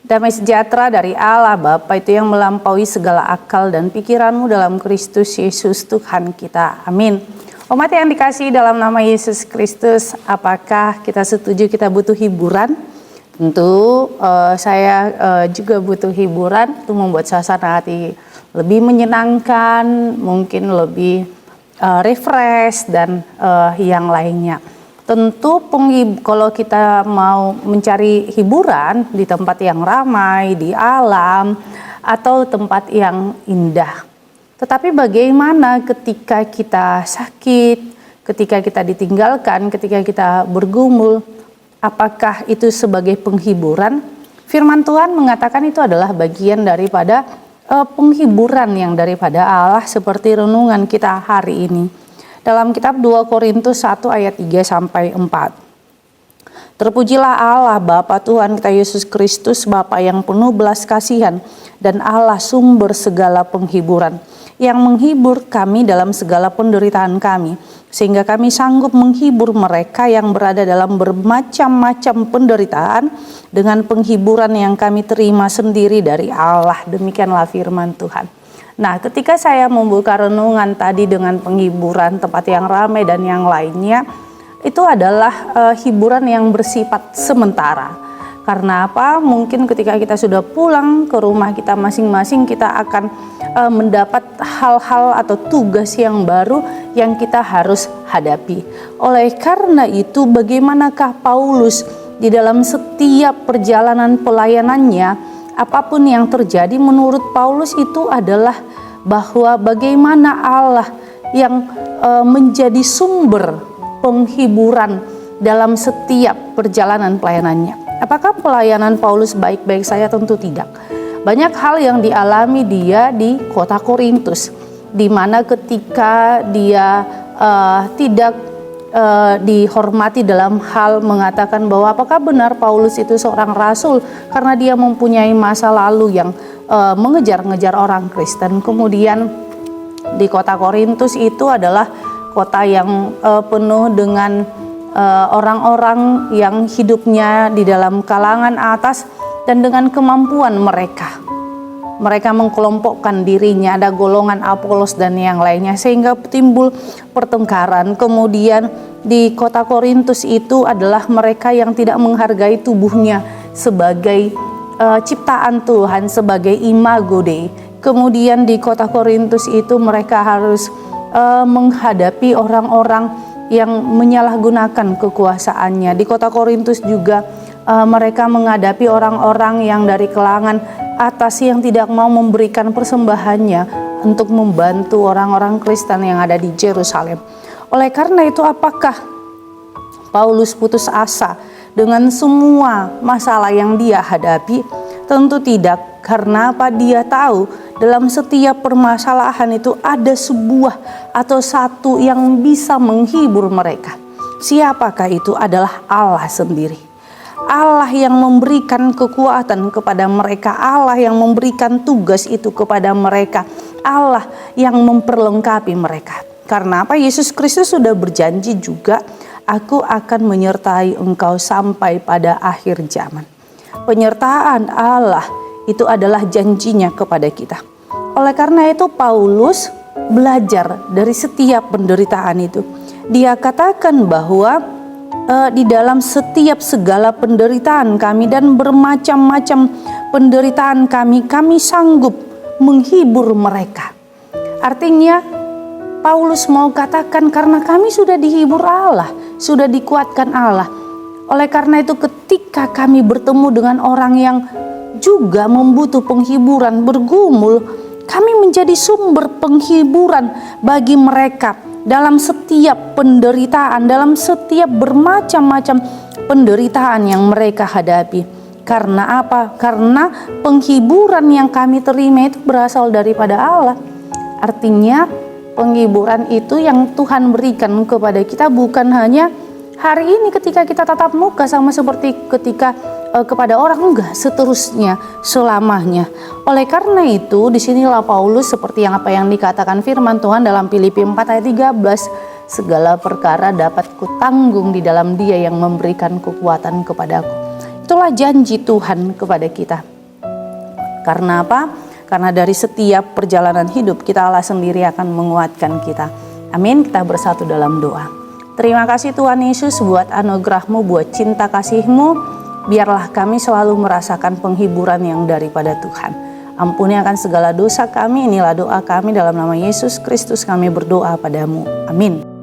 Damai sejahtera dari Allah Bapa itu yang melampaui segala akal dan pikiranmu dalam Kristus Yesus Tuhan kita. Amin. Umat yang dikasihi dalam nama Yesus Kristus, apakah kita setuju kita butuh hiburan? Tentu saya juga butuh hiburan untuk membuat suasana hati lebih menyenangkan, mungkin lebih refresh dan yang lainnya. Tentu kalau kita mau mencari hiburan di tempat yang ramai, di alam, atau tempat yang indah. Tetapi bagaimana ketika kita sakit, ketika kita ditinggalkan, ketika kita bergumul, apakah itu sebagai penghiburan? Firman Tuhan mengatakan itu adalah bagian daripada penghiburan yang daripada Allah, seperti renungan kita hari ini. Dalam kitab 2 Korintus 1 ayat 3-4. Terpujilah Allah Bapa Tuhan kita Yesus Kristus, Bapa yang penuh belas kasihan dan Allah sumber segala penghiburan, yang menghibur kami dalam segala penderitaan kami, sehingga kami sanggup menghibur mereka yang berada dalam bermacam-macam penderitaan dengan penghiburan yang kami terima sendiri dari Allah. Demikianlah firman Tuhan. Nah, ketika saya membuka renungan tadi dengan penghiburan, tempat yang ramai dan yang lainnya, itu adalah hiburan yang bersifat sementara. Karena apa? Mungkin ketika kita sudah pulang ke rumah kita masing-masing, kita akan mendapat hal-hal atau tugas yang baru yang kita harus hadapi. Oleh karena itu, bagaimanakah Paulus di dalam setiap perjalanan pelayanannya? Apapun yang terjadi, menurut Paulus itu adalah bahwa bagaimana Allah yang menjadi sumber penghiburan dalam setiap perjalanan pelayanannya. Apakah pelayanan Paulus baik-baik saja? Tentu tidak. Banyak hal yang dialami dia di kota Korintus, di mana ketika dia tidak dihormati dalam hal mengatakan bahwa apakah benar Paulus itu seorang rasul, karena dia mempunyai masa lalu yang mengejar-ngejar orang Kristen. Kemudian di kota Korintus itu adalah kota yang penuh dengan orang-orang yang hidupnya di dalam kalangan atas dan dengan kemampuan mereka. Mereka mengkelompokkan dirinya, ada golongan Apolos dan yang lainnya, sehingga timbul pertengkaran. Kemudian di kota Korintus itu adalah mereka yang tidak menghargai tubuhnya sebagai ciptaan Tuhan, sebagai imago Dei. Kemudian di kota Korintus itu mereka harus menghadapi orang-orang yang menyalahgunakan kekuasaannya. Di kota Korintus juga mereka menghadapi orang-orang yang dari kalangan atas yang tidak mau memberikan persembahannya untuk membantu orang-orang Kristen yang ada di Yerusalem. Oleh karena itu, apakah Paulus putus asa dengan semua masalah yang dia hadapi? Tentu tidak, karena apa? Dia tahu dalam setiap permasalahan itu ada sebuah atau satu yang bisa menghibur mereka. Siapakah itu? Adalah Allah sendiri. Allah yang memberikan kekuatan kepada mereka, Allah yang memberikan tugas itu kepada mereka, Allah yang memperlengkapi mereka. Karena apa? Yesus Kristus sudah berjanji juga, aku akan menyertai engkau sampai pada akhir zaman. Penyertaan Allah itu adalah janjinya kepada kita. Oleh karena itu Paulus belajar dari setiap penderitaan itu. Dia katakan bahwa di dalam setiap segala penderitaan kami dan bermacam-macam penderitaan kami, kami sanggup menghibur mereka. Artinya Paulus mau katakan karena kami sudah dihibur Allah, sudah dikuatkan Allah. Oleh karena itu ketika kami bertemu dengan orang yang juga membutuh penghiburan, bergumul, kami menjadi sumber penghiburan bagi mereka. Dalam setiap penderitaan, dalam setiap bermacam-macam penderitaan yang mereka hadapi. Karena apa? Karena penghiburan yang kami terima itu berasal daripada Allah. Artinya penghiburan itu yang Tuhan berikan kepada kita bukan hanya hari ini ketika kita tatap muka sama seperti ketika kepada orang, enggak, seterusnya, selamanya. Oleh karena itu, disinilah Paulus seperti apa yang dikatakan firman Tuhan dalam Filipi 4 ayat 13, segala perkara dapat kutanggung di dalam Dia yang memberikan kekuatan kepadaku. Itulah janji Tuhan kepada kita. Karena apa? Karena dari setiap perjalanan hidup kita, Allah sendiri akan menguatkan kita. Amin. Kita bersatu dalam doa. Terima kasih Tuhan Yesus buat anugerah-Mu, buat cinta kasih-Mu. Biarlah kami selalu merasakan penghiburan yang daripada Tuhan. Ampuni akan segala dosa kami. Inilah doa kami dalam nama Yesus Kristus kami berdoa padamu. Amin.